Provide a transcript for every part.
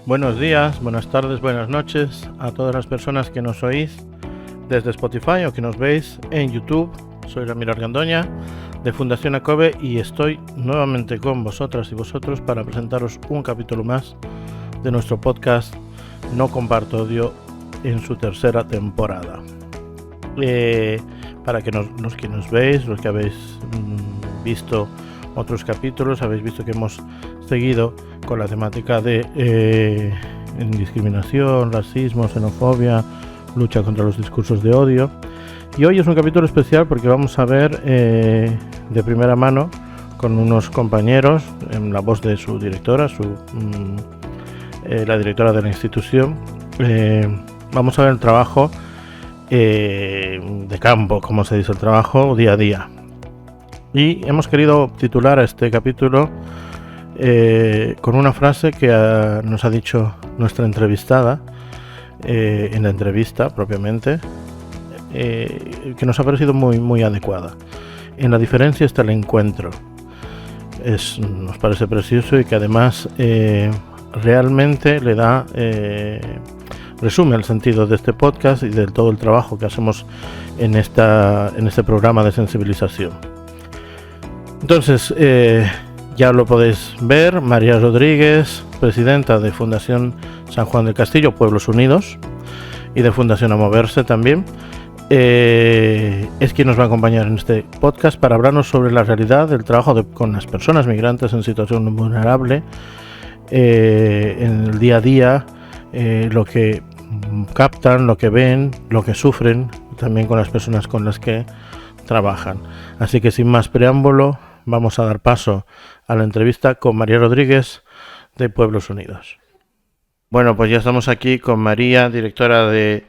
Buenos días, buenas tardes, buenas noches a todas las personas que nos oís desde Spotify o que nos veis en YouTube. Soy Ramiro Argandoña de Fundación ACOBE y estoy nuevamente con vosotras y vosotros para presentaros un capítulo más de nuestro podcast No Comparto Odio en su tercera temporada. Para que los que nos veis, los que habéis visto otros capítulos, habéis visto que hemos seguido con la temática de discriminación, racismo, xenofobia, lucha contra los discursos de odio. Y hoy es un capítulo especial porque vamos a ver de primera mano con unos compañeros, en la voz de su directora, la directora de la institución, vamos a ver el trabajo de campo, como se dice, el trabajo día a día. Y hemos querido titular a este capítulo con una frase que nos ha dicho nuestra entrevistada en la entrevista propiamente, que nos ha parecido muy adecuada. En la diferencia está el encuentro. Nos parece precioso y que además realmente le da resume el sentido de este podcast y de todo el trabajo que hacemos en este programa de sensibilización. Entonces, ya lo podéis ver, María Rodríguez, presidenta de Fundación San Juan del Castillo, Pueblos Unidos, y de Fundación A Moverse también, es quien nos va a acompañar en este podcast para hablarnos sobre la realidad del trabajo con las personas migrantes en situación vulnerable, en el día a día, lo que captan, lo que ven, lo que sufren, también con las personas con las que trabajan. Así que sin más preámbulo, vamos a dar paso a la entrevista con María Rodríguez de Pueblos Unidos. Bueno, pues ya estamos aquí con María, directora de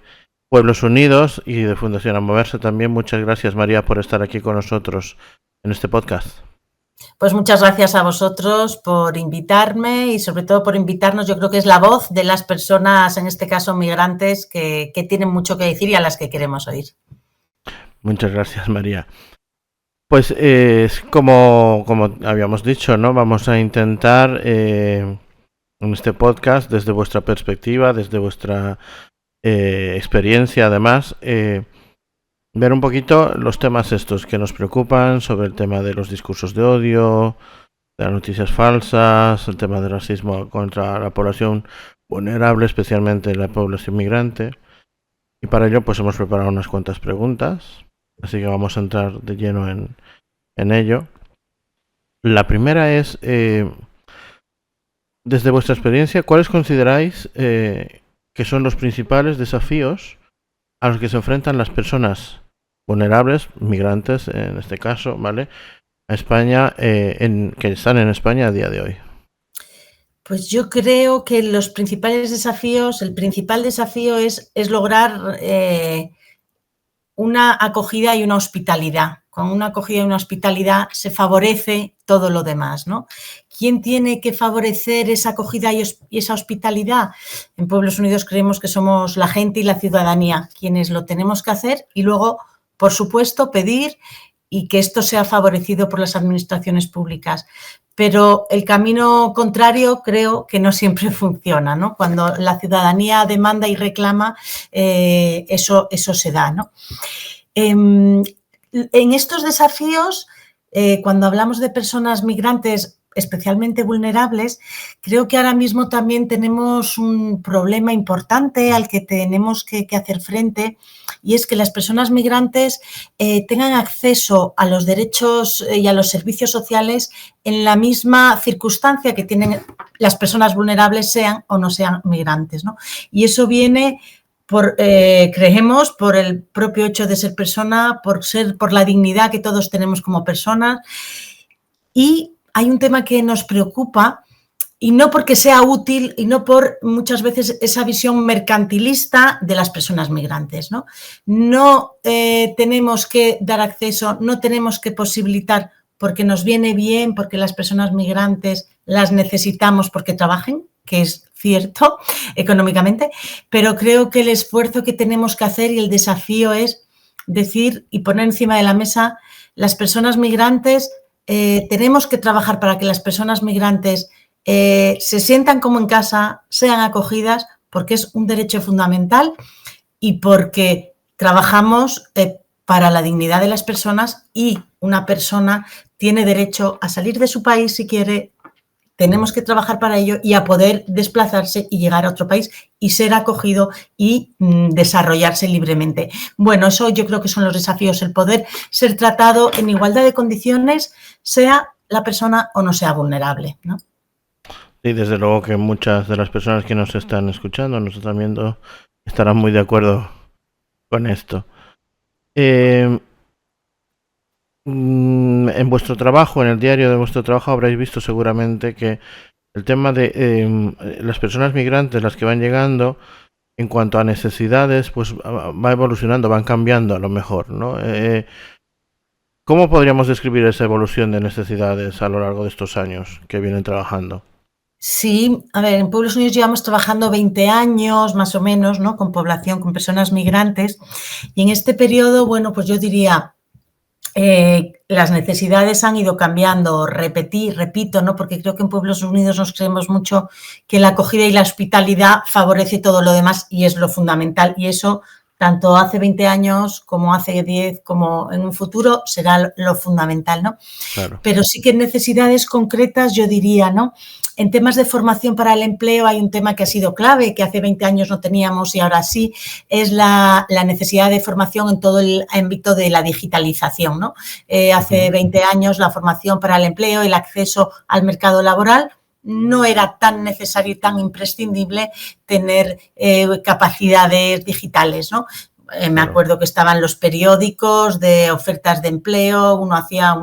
Pueblos Unidos y de Fundación A Moverse también. Muchas gracias, María, por estar aquí con nosotros en este podcast. Pues muchas gracias a vosotros por invitarme y sobre todo por invitarnos. Yo creo que es la voz de las personas, en este caso migrantes, que tienen mucho que decir y a las que queremos oír. Muchas gracias, María. Pues como habíamos dicho, ¿no? Vamos a intentar en este podcast, desde vuestra perspectiva, desde vuestra experiencia, además, ver un poquito los temas estos que nos preocupan sobre el tema de los discursos de odio, de las noticias falsas, el tema del racismo contra la población vulnerable, especialmente la población migrante. Y para ello, pues hemos preparado unas cuantas preguntas. Así que vamos a entrar de lleno en ello. La primera es, desde vuestra experiencia, ¿cuáles consideráis que son los principales desafíos a los que se enfrentan las personas vulnerables, migrantes en este caso, ¿vale?, a España, que están en España a día de hoy? Pues yo creo que los principales desafíos, el principal desafío es lograr una acogida y una hospitalidad. Con una acogida y una hospitalidad se favorece todo lo demás, ¿no? ¿Quién tiene que favorecer esa acogida y esa hospitalidad? En Pueblos Unidos creemos que somos la gente y la ciudadanía quienes lo tenemos que hacer y luego, por supuesto, pedir y que esto sea favorecido por las administraciones públicas. Pero el camino contrario creo que no siempre funciona, ¿no? Cuando la ciudadanía demanda y reclama, eso se da, ¿no? En estos desafíos, cuando hablamos de personas migrantes especialmente vulnerables, creo que ahora mismo también tenemos un problema importante al que tenemos que hacer frente, y es que las personas migrantes tengan acceso a los derechos y a los servicios sociales en la misma circunstancia que tienen las personas vulnerables, sean o no sean migrantes, ¿no? Y eso viene creemos, por el propio hecho de ser persona, por la dignidad que todos tenemos como personas. Y hay un tema que nos preocupa, y no porque sea útil y no por muchas veces esa visión mercantilista de las personas migrantes, ¿no? No tenemos que dar acceso, no tenemos que posibilitar porque nos viene bien, porque las personas migrantes las necesitamos porque trabajen, que es cierto económicamente, pero creo que el esfuerzo que tenemos que hacer y el desafío es decir y poner encima de la mesa, las personas migrantes, tenemos que trabajar para que las personas migrantes se sientan como en casa, sean acogidas, porque es un derecho fundamental y porque trabajamos para la dignidad de las personas y una persona tiene derecho a salir de su país si quiere. Tenemos que trabajar para ello y a poder desplazarse y llegar a otro país y ser acogido y desarrollarse libremente. Bueno, eso yo creo que son los desafíos, el poder ser tratado en igualdad de condiciones, sea la persona o no sea vulnerable, ¿no? Sí, desde luego que muchas de las personas que nos están escuchando, nos están viendo, estarán muy de acuerdo con esto. En vuestro trabajo, en el diario de vuestro trabajo, habréis visto seguramente que el tema de las personas migrantes, las que van llegando, en cuanto a necesidades, pues va evolucionando, van cambiando a lo mejor, ¿no? ¿Cómo podríamos describir esa evolución de necesidades a lo largo de estos años que vienen trabajando? Sí, a ver, en Pueblos Unidos llevamos trabajando 20 años, más o menos, ¿no? Con población, con personas migrantes. Y en este periodo, bueno, pues yo diría, las necesidades han ido cambiando, repito, ¿no? Porque creo que en Pueblos Unidos nos creemos mucho que la acogida y la hospitalidad favorece todo lo demás y es lo fundamental. Y eso, tanto hace 20 años como hace 10, como en un futuro, será lo fundamental, ¿no? Claro. Pero sí que en necesidades concretas, yo diría, ¿no? En temas de formación para el empleo hay un tema que ha sido clave, que hace 20 años no teníamos y ahora sí, es la necesidad de formación en todo el ámbito de la digitalización, ¿no? Hace 20 años la formación para el empleo, el acceso al mercado laboral, no era tan necesario y tan imprescindible tener capacidades digitales, ¿no? Me acuerdo que estaban los periódicos de ofertas de empleo, uno hacía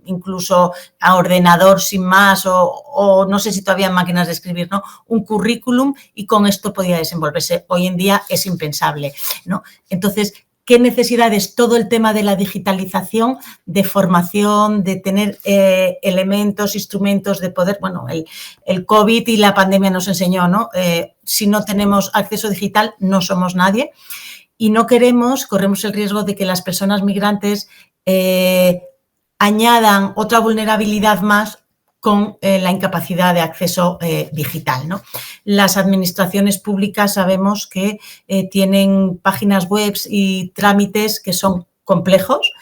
incluso a ordenador sin más o no sé si todavía en máquinas de escribir, ¿no? Un currículum y con esto podía desenvolverse. Hoy en día es impensable, ¿no? Entonces, ¿qué necesidades? Todo el tema de la digitalización, de formación, de tener elementos, instrumentos de poder, bueno, el COVID y la pandemia nos enseñó, ¿no? Si no tenemos acceso digital, no somos nadie. Y no corremos el riesgo de que las personas migrantes añadan otra vulnerabilidad más con la incapacidad de acceso digital, ¿no? Las administraciones públicas sabemos que tienen páginas web y trámites que son complejos,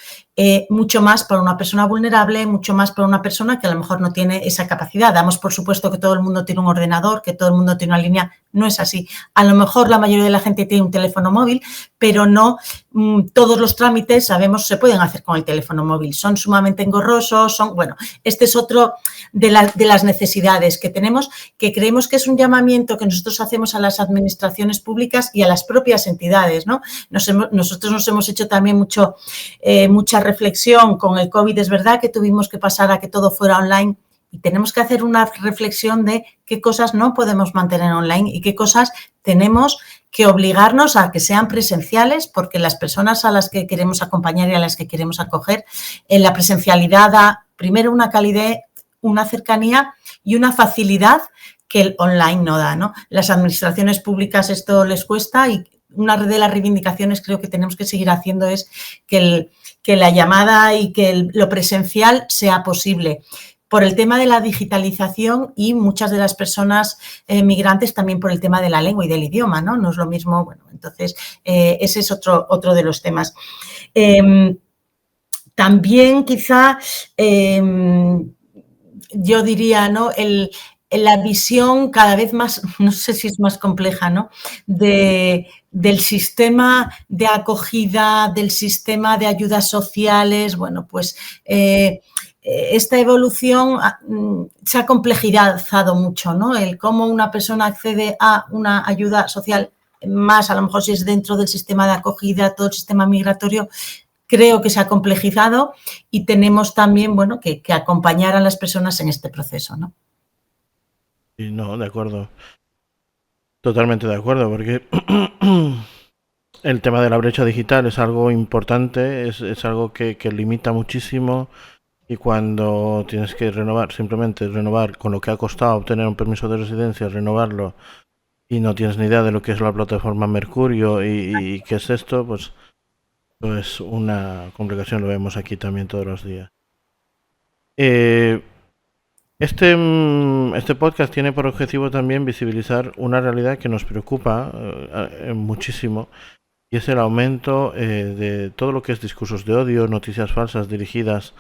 mucho más para una persona vulnerable, mucho más para una persona que a lo mejor no tiene esa capacidad. Damos por supuesto que todo el mundo tiene un ordenador, que todo el mundo tiene una línea. No es así. A lo mejor la mayoría de la gente tiene un teléfono móvil, pero no todos los trámites, sabemos, se pueden hacer con el teléfono móvil. Son sumamente engorrosos, bueno, este es otro de las necesidades que tenemos, que creemos que es un llamamiento que nosotros hacemos a las administraciones públicas y a las propias entidades, ¿no? Nosotros nos hemos hecho también mucha reflexión con el COVID. Es verdad que tuvimos que pasar a que todo fuera online y tenemos que hacer una reflexión de qué cosas no podemos mantener online y qué cosas tenemos que obligarnos a que sean presenciales, porque las personas a las que queremos acompañar y a las que queremos acoger, en la presencialidad da primero una calidez, una cercanía y una facilidad que el online no da, ¿no? Las administraciones públicas esto les cuesta y una de las reivindicaciones creo que tenemos que seguir haciendo es que la llamada y que lo presencial sea posible por el tema de la digitalización y muchas de las personas migrantes también por el tema de la lengua y del idioma, ¿no? No es lo mismo, bueno, entonces ese es otro de los temas. También quizá yo diría, ¿no? La visión cada vez más, no sé si es más compleja, ¿no? Del sistema de acogida, del sistema de ayudas sociales, bueno, pues esta evolución se ha complejizado mucho, ¿no? El cómo una persona accede a una ayuda social, más a lo mejor si es dentro del sistema de acogida, todo el sistema migratorio, creo que se ha complejizado y tenemos también, bueno, que acompañar a las personas en este proceso, ¿no? Sí, no, de acuerdo. Totalmente de acuerdo, porque el tema de la brecha digital es algo importante, es algo que limita muchísimo y cuando tienes que renovar, simplemente renovar con lo que ha costado obtener un permiso de residencia, renovarlo y no tienes ni idea de lo que es la plataforma Mercurio y qué es esto, pues es una complicación, lo vemos aquí también todos los días. Este podcast tiene por objetivo también visibilizar una realidad que nos preocupa muchísimo, y es el aumento de todo lo que es discursos de odio, noticias falsas dirigidas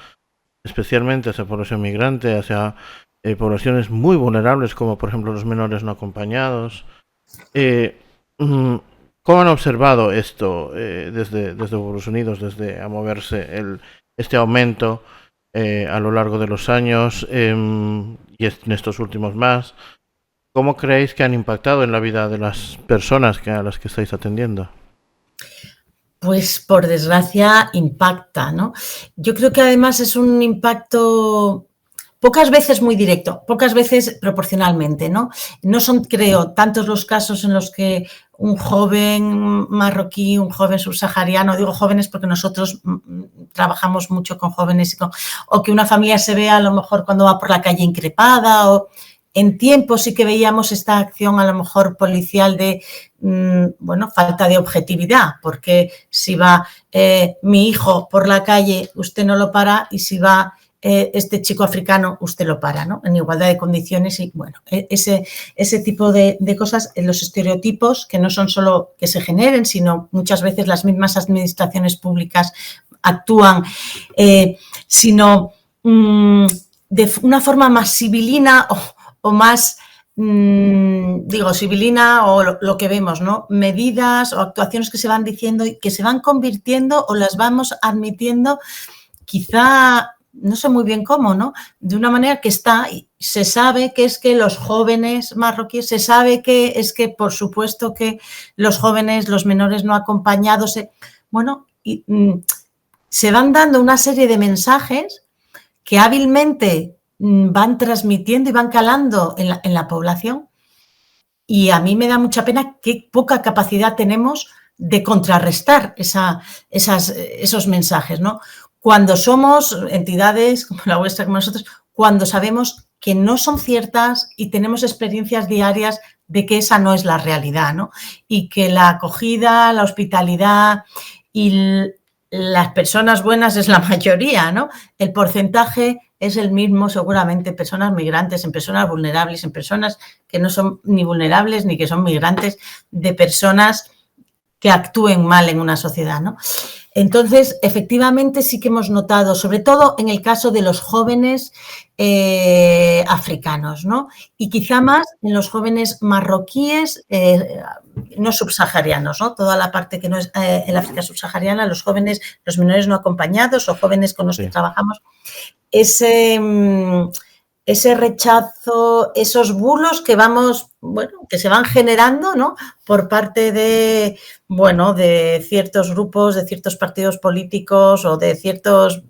especialmente hacia población migrante, hacia poblaciones muy vulnerables como por ejemplo los menores no acompañados. ¿Cómo han observado esto desde Estados Unidos, desde a moverse este aumento a lo largo de los años y en estos últimos más? ¿Cómo creéis que han impactado en la vida de las personas a las que estáis atendiendo? Pues por desgracia impacta, ¿no? Yo creo que además es un impacto pocas veces muy directo, pocas veces proporcionalmente, ¿no? No son, creo, tantos los casos en los que un joven marroquí, un joven subsahariano, digo jóvenes porque nosotros trabajamos mucho con jóvenes, o que una familia se vea a lo mejor cuando va por la calle increpada, o en tiempo sí que veíamos esta acción a lo mejor policial de, bueno, falta de objetividad, porque si va mi hijo por la calle, usted no lo para, y si va este chico africano, usted lo para, ¿no? En igualdad de condiciones. Y bueno, ese tipo de cosas, los estereotipos que no son solo que se generen, sino muchas veces las mismas administraciones públicas actúan, sino de una forma más civilina o más, digo, civilina, o lo que vemos, ¿no? Medidas o actuaciones que se van diciendo y que se van convirtiendo o las vamos admitiendo, quizá, no sé muy bien cómo, ¿no? De una manera que está, se sabe que es que los jóvenes marroquíes, se sabe que es que, por supuesto, que los jóvenes, los menores no acompañados, bueno, se van dando una serie de mensajes que hábilmente van transmitiendo y van calando en la población, y a mí me da mucha pena qué poca capacidad tenemos de contrarrestar esos mensajes, ¿no? Cuando somos entidades como la vuestra, como nosotros, cuando sabemos que no son ciertas y tenemos experiencias diarias de que esa no es la realidad, ¿no? Y que la acogida, la hospitalidad y las personas buenas es la mayoría, ¿no? El porcentaje es el mismo seguramente en personas migrantes, en personas vulnerables, en personas que no son ni vulnerables ni que son migrantes, de personas que actúen mal en una sociedad, ¿no? Entonces, efectivamente, sí que hemos notado, sobre todo en el caso de los jóvenes africanos, ¿no? Y quizá más en los jóvenes marroquíes no subsaharianos, ¿no? Toda la parte que no es el África subsahariana, los jóvenes, los menores no acompañados o jóvenes con los que trabajamos, ese rechazo, esos bulos que que se van generando, ¿no? Por parte de, bueno, de ciertos grupos, de ciertos partidos políticos o de ciertos,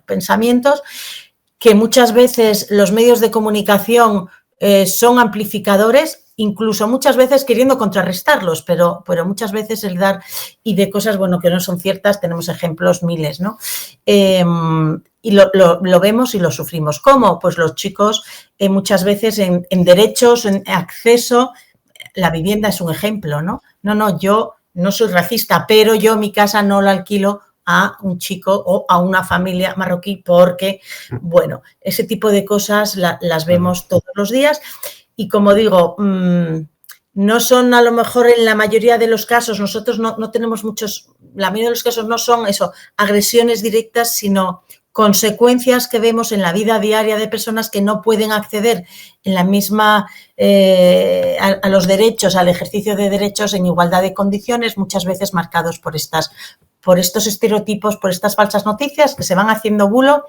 pensamientos, que muchas veces los medios de comunicación son amplificadores, incluso muchas veces queriendo contrarrestarlos, pero muchas veces el dar, y de cosas, que no son ciertas, tenemos ejemplos miles, ¿no? Y lo vemos y lo sufrimos. ¿Cómo? Pues los chicos muchas veces en derechos, en acceso, la vivienda es un ejemplo, ¿no? No, yo no soy racista, pero yo mi casa no la alquilo a un chico o a una familia marroquí porque, ese tipo de cosas las vemos todos los días. Y como digo, no son a lo mejor en la mayoría de los casos, nosotros no tenemos muchos, la mayoría de los casos no son eso, agresiones directas, sino consecuencias que vemos en la vida diaria de personas que no pueden acceder en la misma a los derechos, al ejercicio de derechos en igualdad de condiciones, muchas veces marcados por estos estereotipos, por estas falsas noticias que se van haciendo bulo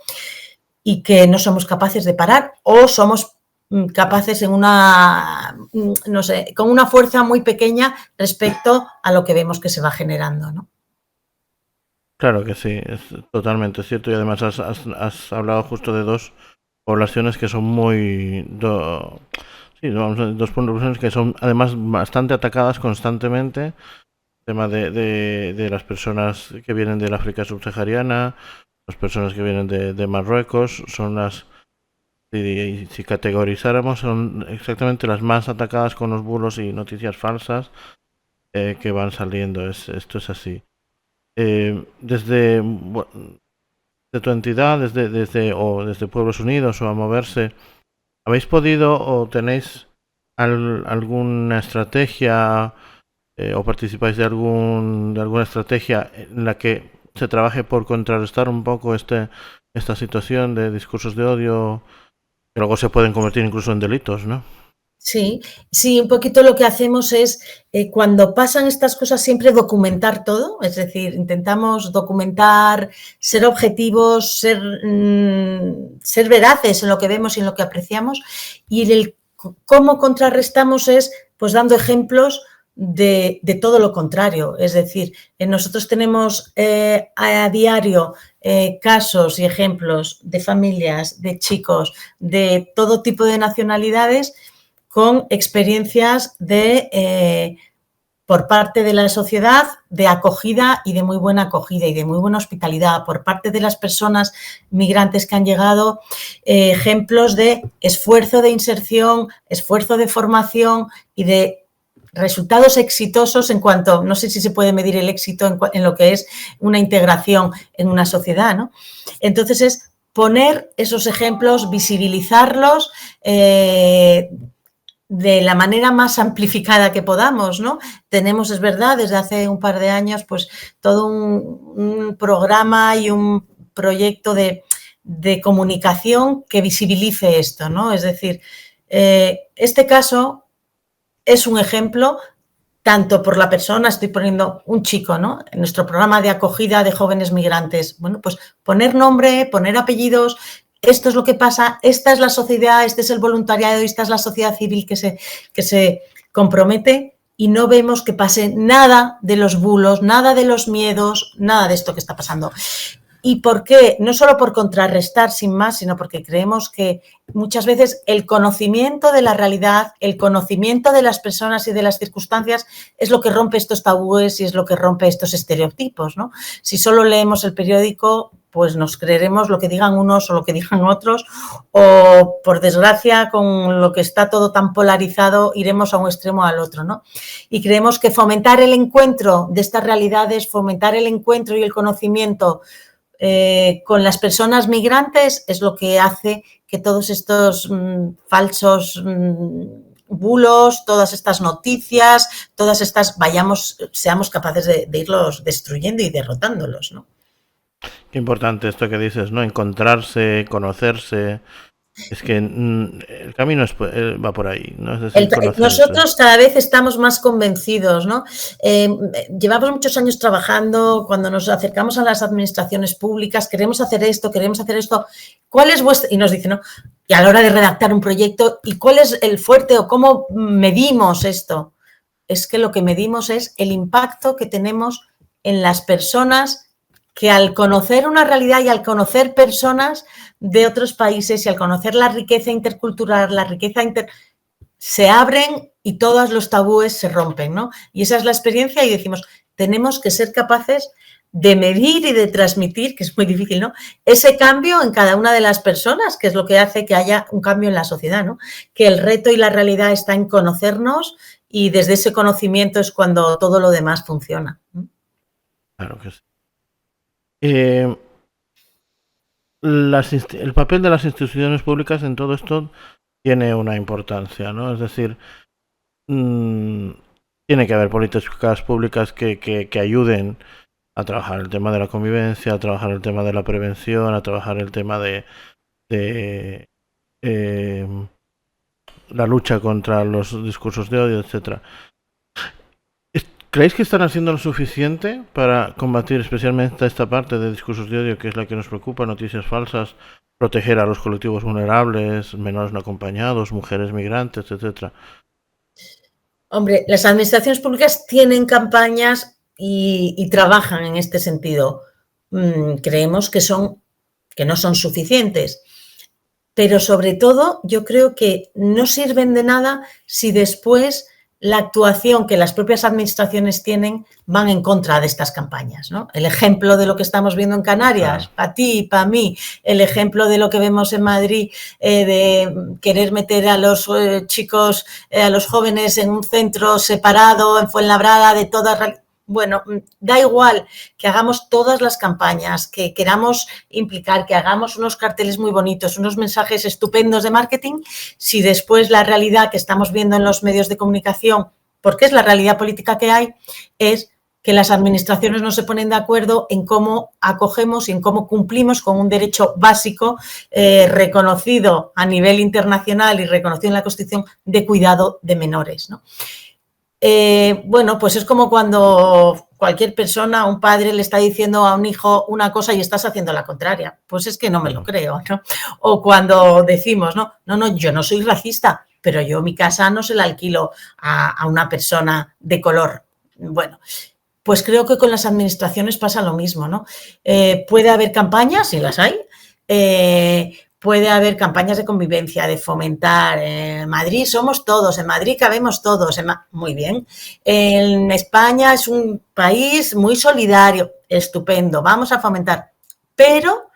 y que no somos capaces de parar, o somos capaces en con una fuerza muy pequeña respecto a lo que vemos que se va generando, ¿no? Claro que sí, es totalmente cierto, y además has hablado justo de dos poblaciones que son dos poblaciones que son además bastante atacadas constantemente. El tema de las personas que vienen del África subsahariana, las personas que vienen de Marruecos, son las, si categorizáramos, son exactamente las más atacadas con los bulos y noticias falsas que van saliendo. Esto es así. tu entidad, desde Pueblos Unidos o a moverse, ¿habéis podido o tenéis alguna estrategia o participáis de alguna estrategia en la que se trabaje por contrarrestar un poco esta situación de discursos de odio que luego se pueden convertir incluso en delitos, ¿no? Sí, sí, un poquito lo que hacemos es, cuando pasan estas cosas, siempre documentar todo, es decir, intentamos documentar, ser objetivos, ser veraces en lo que vemos y en lo que apreciamos, y cómo contrarrestamos es pues dando ejemplos de todo lo contrario, es decir, nosotros tenemos a diario casos y ejemplos de familias, de chicos, de todo tipo de nacionalidades, con experiencias por parte de la sociedad de acogida y de muy buena acogida y de muy buena hospitalidad, por parte de las personas migrantes que han llegado, ejemplos de esfuerzo de inserción, esfuerzo de formación y de resultados exitosos en cuanto, no sé si se puede medir el éxito en lo que es una integración en una sociedad, ¿no? Entonces es poner esos ejemplos, visibilizarlos, de la manera más amplificada que podamos, ¿no? Tenemos, es verdad, desde hace un par de años, pues todo un programa y un proyecto de comunicación que visibilice esto, ¿no? Es decir, este caso es un ejemplo tanto por la persona, estoy poniendo un chico, ¿no? En nuestro programa de acogida de jóvenes migrantes, bueno, pues poner nombre, poner apellidos. Esto es lo que pasa, esta es la sociedad, este es el voluntariado, esta es la sociedad civil que se compromete, y no vemos que pase nada de los bulos, nada de los miedos, nada de esto que está pasando. ¿Y por qué? No solo por contrarrestar sin más, sino porque creemos que muchas veces el conocimiento de la realidad, el conocimiento de las personas y de las circunstancias es lo que rompe estos tabúes y es lo que rompe estos estereotipos, ¿no? Si solo leemos el periódico, pues nos creeremos lo que digan unos o lo que digan otros, o por desgracia, con lo que está todo tan polarizado, iremos a un extremo o al otro, ¿no? Y creemos que fomentar el encuentro de estas realidades, fomentar el encuentro y el conocimiento con las personas migrantes es lo que hace que todos estos falsos bulos, todas estas noticias, todas estas seamos capaces de irlos destruyendo y derrotándolos, ¿no? Qué importante esto que dices, ¿no? Encontrarse, conocerse. Es que el camino va por ahí, ¿no? Es decir, nosotros cada vez estamos más convencidos, ¿no? Llevamos muchos años trabajando, cuando nos acercamos a las administraciones públicas, queremos hacer esto, ¿cuál es vuestra? Y nos dicen, ¿no? Y a la hora de redactar un proyecto, ¿y cuál es el fuerte o cómo medimos esto? Es que lo que medimos es el impacto que tenemos en las personas, que al conocer una realidad y al conocer personas de otros países y al conocer la riqueza intercultural, se abren y todos los tabúes se rompen, ¿no? Y esa es la experiencia, y decimos, tenemos que ser capaces de medir y de transmitir, que es muy difícil, ¿no? Ese cambio en cada una de las personas, que es lo que hace que haya un cambio en la sociedad, ¿no? Que el reto y la realidad está en conocernos, y desde ese conocimiento es cuando todo lo demás funciona. Claro que sí. El papel de las instituciones públicas en todo esto tiene una importancia, ¿no? Es decir, tiene que haber políticas públicas que ayuden a trabajar el tema de la convivencia, a trabajar el tema de la prevención, a trabajar el tema de la lucha contra los discursos de odio, etcétera. ¿Creéis que están haciendo lo suficiente para combatir especialmente esta parte de discursos de odio, que es la que nos preocupa, noticias falsas, proteger a los colectivos vulnerables, menores no acompañados, mujeres migrantes, etcétera? Hombre, las administraciones públicas tienen campañas y trabajan en este sentido. Creemos que no son suficientes, pero sobre todo yo creo que no sirven de nada si después la actuación que las propias administraciones tienen van en contra de estas campañas, ¿no? El ejemplo de lo que estamos viendo en Canarias, para ti, para mí, el ejemplo de lo que vemos en Madrid, de querer meter a los chicos, a los jóvenes en un centro separado, en Fuenlabrada, de todas. bueno, da igual que hagamos todas las campañas, que queramos implicar, que hagamos unos carteles muy bonitos, unos mensajes estupendos de marketing, si después la realidad que estamos viendo en los medios de comunicación, porque es la realidad política que hay, es que las administraciones no se ponen de acuerdo en cómo acogemos y en cómo cumplimos con un derecho básico reconocido a nivel internacional y reconocido en la Constitución de cuidado de menores, ¿no? Bueno, pues es como cuando cualquier persona, un padre le está diciendo a un hijo una cosa y estás haciendo la contraria. Pues es que no me lo creo, ¿no? O cuando decimos, no, yo no soy racista, pero yo mi casa no se la alquilo a una persona de color. Bueno, pues creo que con las administraciones pasa lo mismo, ¿no? Puede haber campañas, si las hay, puede haber campañas de convivencia, de fomentar. En Madrid somos todos, en Madrid cabemos todos. Muy bien. En España es un país muy solidario, estupendo, vamos a fomentar. Pero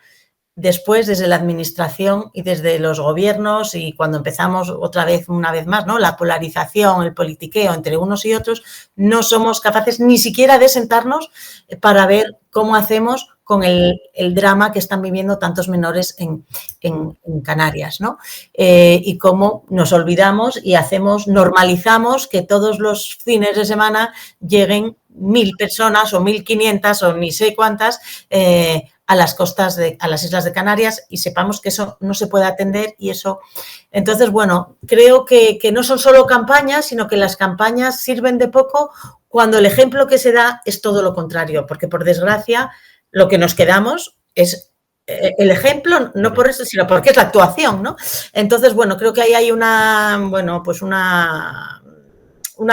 después, desde la administración y desde los gobiernos, y cuando empezamos una vez más, ¿no? La polarización, el politiqueo entre unos y otros, no somos capaces ni siquiera de sentarnos para ver cómo hacemos con el drama que están viviendo tantos menores en Canarias, ¿no? Y cómo nos olvidamos y normalizamos que todos los fines de semana lleguen 1.000 personas o 1.500 o ni sé cuántas a las costas, a las islas de Canarias, y sepamos que eso no se puede atender y eso... Entonces, bueno, creo que no son solo campañas, sino que las campañas sirven de poco cuando el ejemplo que se da es todo lo contrario, porque por desgracia lo que nos quedamos es el ejemplo, no por eso, sino porque es la actuación, ¿no? Entonces, bueno, creo que ahí hay una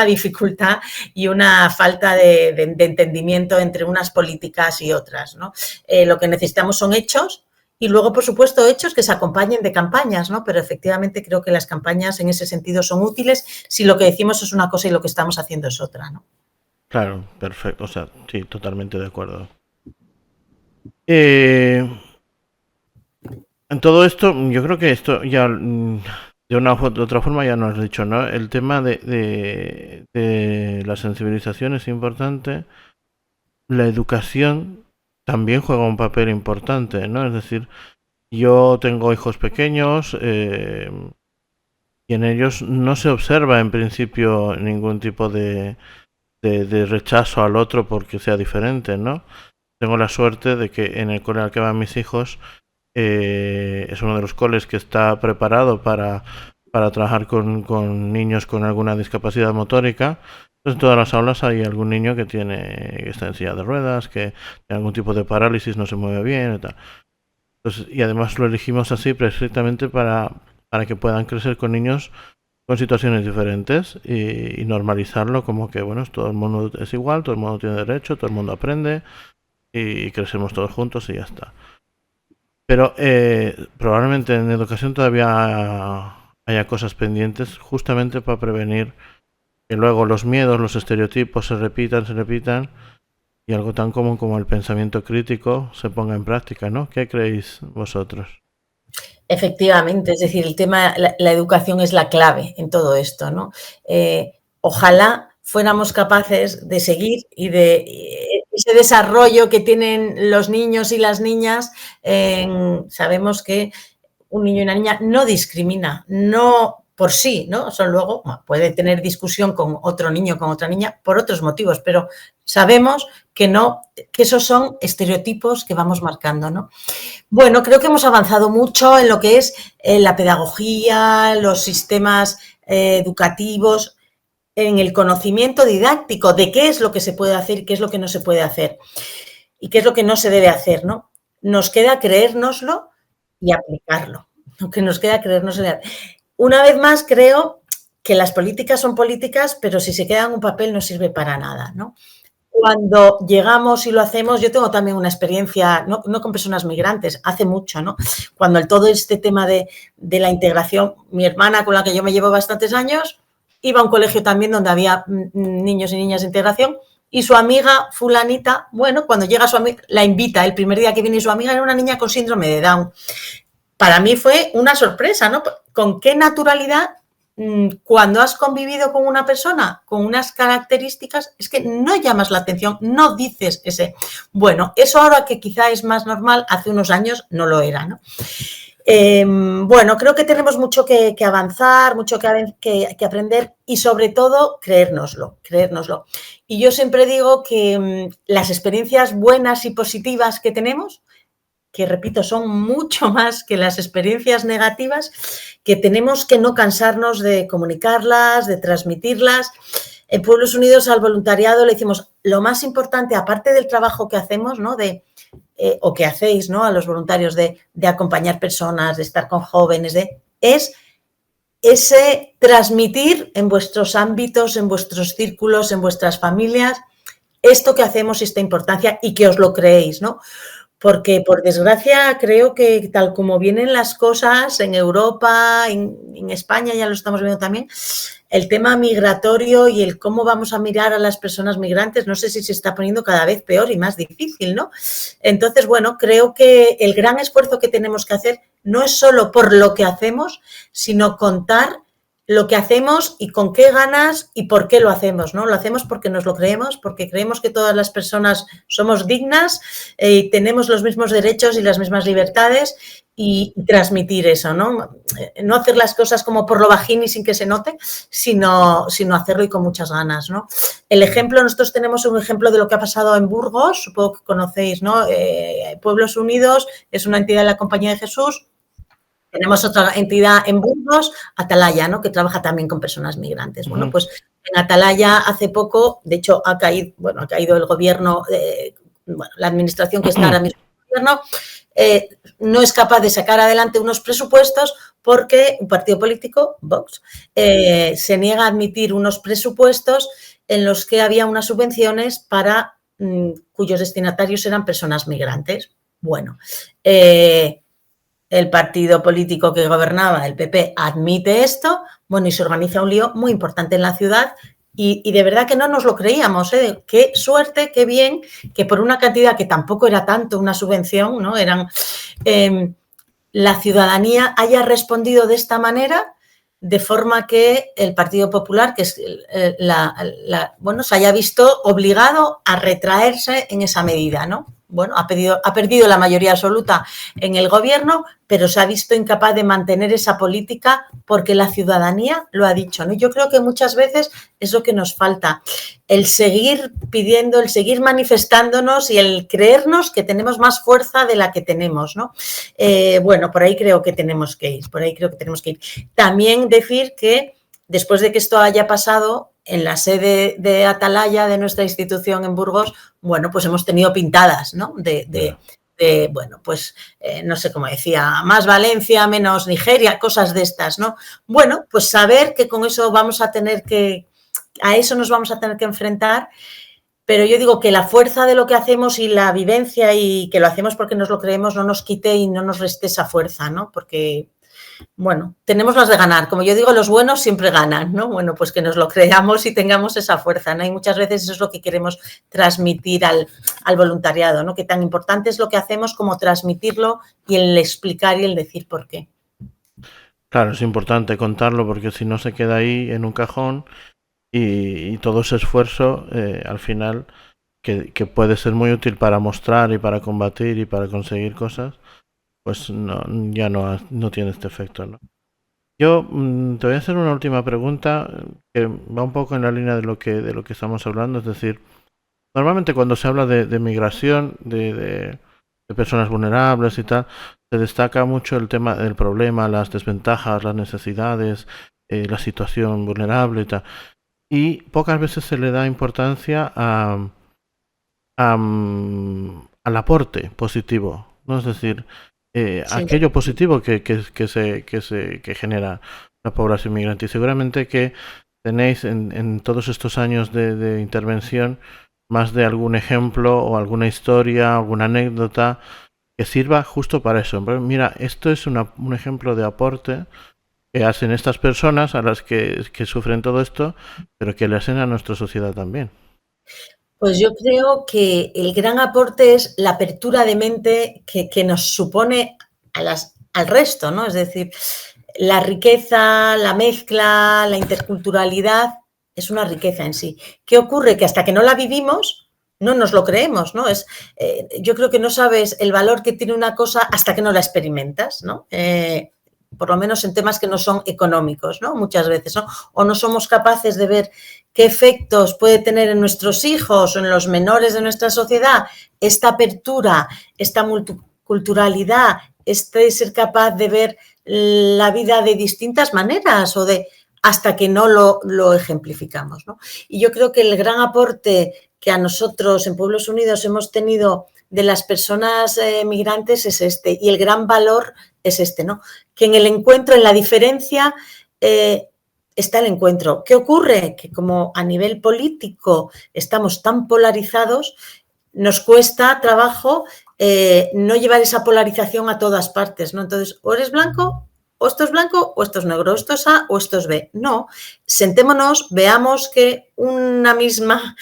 dificultad y una falta de entendimiento entre unas políticas y otras, ¿no? Lo que necesitamos son hechos y luego, por supuesto, hechos que se acompañen de campañas, ¿no? Pero efectivamente creo que las campañas en ese sentido son útiles si lo que decimos es una cosa y lo que estamos haciendo es otra, ¿no? Claro, perfecto, o sea, sí, totalmente de acuerdo. En todo esto, yo creo que esto ya... de otra forma ya nos has dicho, ¿no? El tema de la sensibilización es importante. La educación también juega un papel importante, ¿no? Es decir, yo tengo hijos pequeños y en ellos no se observa en principio ningún tipo de rechazo al otro porque sea diferente, ¿no? Tengo la suerte de que en el cole al que van mis hijos es uno de los coles que está preparado para trabajar con niños con alguna discapacidad motórica. Entonces en todas las aulas hay algún niño que está en silla de ruedas, que tiene algún tipo de parálisis, no se mueve bien y tal. Entonces, y además lo elegimos así precisamente para que puedan crecer con niños con situaciones diferentes y normalizarlo como que, bueno, todo el mundo es igual, todo el mundo tiene derecho, todo el mundo aprende y crecemos todos juntos y ya está. Pero probablemente en educación todavía haya cosas pendientes justamente para prevenir que luego los miedos, los estereotipos se repitan y algo tan común como el pensamiento crítico se ponga en práctica, ¿no? ¿Qué creéis vosotros? Efectivamente, es decir, el tema, la educación es la clave en todo esto, ¿no? Ojalá fuéramos capaces de seguir y de ese desarrollo que tienen los niños y las niñas. Sabemos que un niño y una niña no discrimina, no por sí, ¿no? Son luego, puede tener discusión con otro niño, con otra niña, por otros motivos, pero sabemos que no, que esos son estereotipos que vamos marcando, ¿no? Bueno, creo que hemos avanzado mucho en lo que es la pedagogía, los sistemas educativos, en el conocimiento didáctico de qué es lo que se puede hacer y qué es lo que no se puede hacer y qué es lo que no se debe hacer, ¿no? Nos queda creérnoslo y aplicarlo. Lo que nos queda creérnoslo. Una vez más, creo que las políticas son políticas, pero si se quedan en un papel no sirve para nada, ¿no? Cuando llegamos y lo hacemos, yo tengo también una experiencia, no con personas migrantes, hace mucho, ¿no? Cuando todo este tema de la integración, mi hermana, con la que yo me llevo bastantes años, iba a un colegio también donde había niños y niñas de integración, y su amiga fulanita, bueno, cuando llega su amiga, la invita, el primer día que viene su amiga era una niña con síndrome de Down. Para mí fue una sorpresa, ¿no? Con qué naturalidad cuando has convivido con una persona con unas características, es que no llamas la atención, no dices ese. Bueno, eso ahora que quizá es más normal, hace unos años no lo era, ¿no? Bueno, creo que tenemos mucho que avanzar, mucho que aprender y sobre todo creérnoslo. Y yo siempre digo que las experiencias buenas y positivas que tenemos, que repito, son mucho más que las experiencias negativas, que tenemos que no cansarnos de comunicarlas, de transmitirlas. En Pueblos Unidos al voluntariado le decimos lo más importante, aparte del trabajo que hacemos, ¿no? O que hacéis, ¿no? A los voluntarios de acompañar personas, de estar con jóvenes, es ese transmitir en vuestros ámbitos, en vuestros círculos, en vuestras familias, esto que hacemos y esta importancia y que os lo creéis, ¿no? Porque, por desgracia, creo que tal como vienen las cosas en Europa, en España ya lo estamos viendo también, el tema migratorio y el cómo vamos a mirar a las personas migrantes, no sé si se está poniendo cada vez peor y más difícil, ¿no? Entonces, bueno, creo que el gran esfuerzo que tenemos que hacer no es solo por lo que hacemos, sino contar lo que hacemos y con qué ganas y por qué lo hacemos, ¿no? Lo hacemos porque nos lo creemos, porque creemos que todas las personas somos dignas y tenemos los mismos derechos y las mismas libertades y transmitir eso, ¿no? No hacer las cosas como por lo bajín y sin que se note, sino hacerlo y con muchas ganas, ¿no? El ejemplo, nosotros tenemos un ejemplo de lo que ha pasado en Burgos, supongo que conocéis, ¿no? Pueblos Unidos es una entidad de la Compañía de Jesús. Tenemos otra entidad en Burgos, Atalaya, ¿no? Que trabaja también con personas migrantes. Bueno, pues en Atalaya hace poco, de hecho, ha caído el gobierno, la administración que está ahora mismo en el gobierno, no es capaz de sacar adelante unos presupuestos porque un partido político, Vox, se niega a admitir unos presupuestos en los que había unas subvenciones para cuyos destinatarios eran personas migrantes. Bueno, el partido político que gobernaba, el PP, admite esto, bueno, y se organiza un lío muy importante en la ciudad y de verdad que no nos lo creíamos, ¿eh? Qué suerte, qué bien, que por una cantidad que tampoco era tanto una subvención, ¿no? La ciudadanía haya respondido de esta manera, de forma que el Partido Popular, que es se haya visto obligado a retraerse en esa medida, ¿no? Bueno, ha perdido la mayoría absoluta en el gobierno, pero se ha visto incapaz de mantener esa política porque la ciudadanía lo ha dicho, ¿no? Yo creo que muchas veces es lo que nos falta, el seguir pidiendo, el seguir manifestándonos y el creernos que tenemos más fuerza de la que tenemos, ¿no? Bueno, por ahí creo que tenemos que ir, También decir que después de que esto haya pasado, en la sede de Atalaya, de nuestra institución en Burgos, bueno, pues hemos tenido pintadas, ¿no? No sé cómo decía, más Valencia, menos Nigeria, cosas de estas, ¿no? Bueno, pues saber que con eso a eso nos vamos a tener que enfrentar, pero yo digo que la fuerza de lo que hacemos y la vivencia y que lo hacemos porque nos lo creemos no nos quite y no nos reste esa fuerza, ¿no? Porque bueno, tenemos las de ganar. Como yo digo, los buenos siempre ganan, ¿no? Bueno, pues que nos lo creamos y tengamos esa fuerza, ¿no? Y muchas veces eso es lo que queremos transmitir al voluntariado, ¿no? Que tan importante es lo que hacemos como transmitirlo y el explicar y el decir por qué. Claro, es importante contarlo porque si no se queda ahí en un cajón y todo ese esfuerzo al final que puede ser muy útil para mostrar y para combatir y para conseguir cosas, pues ya no tiene este efecto, ¿no? Yo te voy a hacer una última pregunta que va un poco en la línea de lo que estamos hablando, es decir, normalmente cuando se habla de migración, de personas vulnerables y tal, se destaca mucho el tema del problema, las desventajas, las necesidades, la situación vulnerable y tal, y pocas veces se le da importancia al aporte positivo, ¿no? Es decir, sí, aquello positivo que genera la población migrante. Y seguramente que tenéis en todos estos años de intervención más de algún ejemplo o alguna historia, alguna anécdota que sirva justo para eso. Mira, esto es un ejemplo de aporte que hacen estas personas a las que sufren todo esto, pero que le hacen a nuestra sociedad también. Pues yo creo que el gran aporte es la apertura de mente que nos supone al resto, ¿no? Es decir, la riqueza, la mezcla, la interculturalidad es una riqueza en sí. ¿Qué ocurre? Que hasta que no la vivimos no nos lo creemos, ¿no? Yo creo que no sabes el valor que tiene una cosa hasta que no la experimentas, ¿no? Por lo menos en temas que no son económicos, ¿no? Muchas veces, ¿no? O no somos capaces de ver qué efectos puede tener en nuestros hijos o en los menores de nuestra sociedad esta apertura, esta multiculturalidad, ser capaz de ver la vida de distintas maneras o de hasta que no lo ejemplificamos, ¿no? Y yo creo que el gran aporte que a nosotros en Pueblos Unidos hemos tenido de las personas migrantes es este, y el gran valor es este, ¿no? Que en el encuentro, en la diferencia, está el encuentro. ¿Qué ocurre? Que como a nivel político estamos tan polarizados, nos cuesta trabajo no llevar esa polarización a todas partes, ¿no? Entonces, o eres blanco, o esto es blanco, o esto es negro, o esto es A, o esto es B. No, sentémonos, veamos que una misma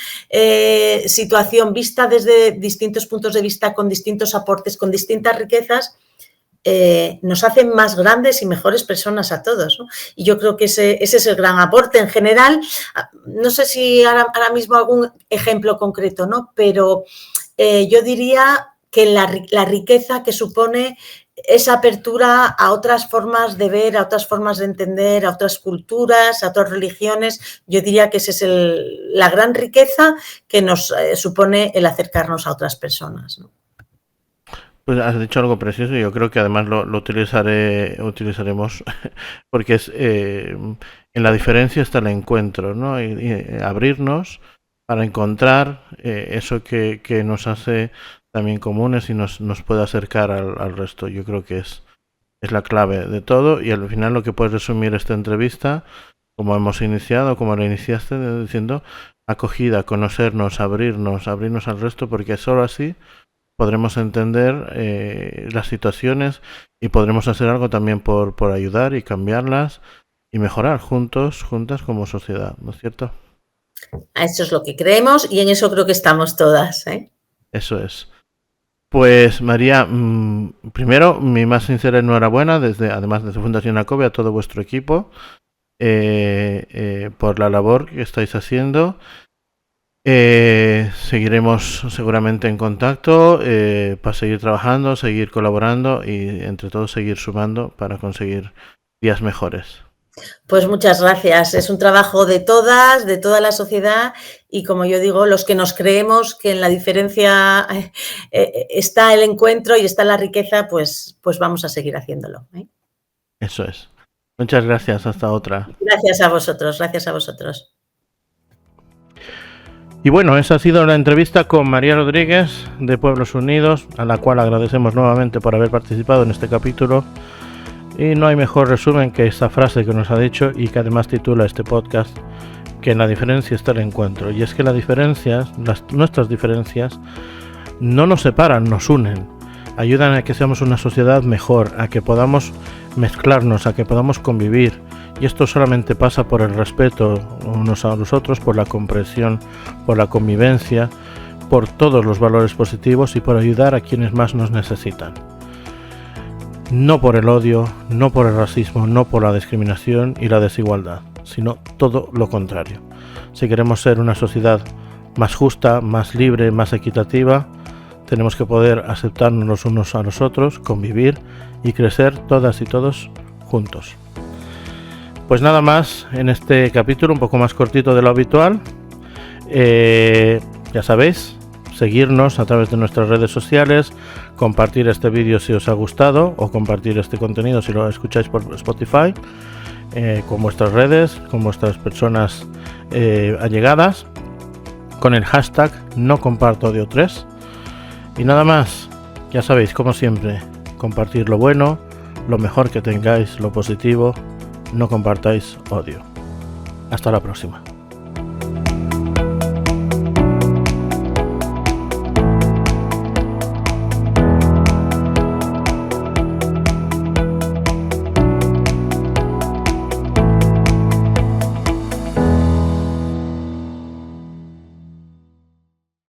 situación vista desde distintos puntos de vista, con distintos aportes, con distintas riquezas, nos hacen más grandes y mejores personas a todos, ¿no? Y yo creo que ese es el gran aporte en general. No sé si ahora mismo algún ejemplo concreto, ¿no? Pero yo diría que la riqueza que supone esa apertura a otras formas de ver, a otras formas de entender, a otras culturas, a otras religiones, yo diría que esa es la gran riqueza que nos supone el acercarnos a otras personas, ¿no? Pues has dicho algo precioso y yo creo que además lo utilizaremos porque es en la diferencia está el encuentro, ¿no? Y abrirnos para encontrar eso que nos hace también comunes y nos puede acercar al resto. Yo creo que es la clave de todo y al final lo que puedes resumir esta entrevista, como hemos iniciado, como la iniciaste diciendo, acogida, conocernos, abrirnos al resto, porque solo así podremos entender las situaciones y podremos hacer algo también por ayudar y cambiarlas y mejorar juntas como sociedad, ¿no es cierto? Eso es lo que creemos y en eso creo que estamos todas, ¿eh? Eso es. Pues María, primero mi más sincera enhorabuena, además desde Fundación ACOBE, a todo vuestro equipo por la labor que estáis haciendo. Seguiremos seguramente en contacto para seguir trabajando, seguir colaborando y entre todos seguir sumando para conseguir días mejores. Pues muchas gracias. Es un trabajo de toda la sociedad y, como yo digo, los que nos creemos que en la diferencia está el encuentro y está la riqueza, pues vamos a seguir haciéndolo, ¿eh? Eso es. Muchas gracias. Hasta otra. Gracias a vosotros. Gracias a vosotros. Y bueno, esa ha sido la entrevista con María Rodríguez de Pueblos Unidos, a la cual agradecemos nuevamente por haber participado en este capítulo. Y no hay mejor resumen que esta frase que nos ha dicho y que además titula este podcast, que en la diferencia está el encuentro. Y es que nuestras diferencias no nos separan, nos unen. Ayudan a que seamos una sociedad mejor, a que podamos mezclarnos, a que podamos convivir. Y esto solamente pasa por el respeto unos a los otros, por la comprensión, por la convivencia, por todos los valores positivos y por ayudar a quienes más nos necesitan. No por el odio, no por el racismo, no por la discriminación y la desigualdad, sino todo lo contrario. Si queremos ser una sociedad más justa, más libre, más equitativa, tenemos que poder aceptarnos los unos a los otros, convivir y crecer todas y todos juntos. Pues nada más en este capítulo, un poco más cortito de lo habitual. Ya sabéis, seguirnos a través de nuestras redes sociales, compartir este vídeo si os ha gustado o compartir este contenido si lo escucháis por Spotify con vuestras redes, con vuestras personas allegadas, con el hashtag #NoCompartoOdio3. Y nada más, ya sabéis, como siempre, compartir lo bueno, lo mejor que tengáis, lo positivo, no compartáis odio. Hasta la próxima.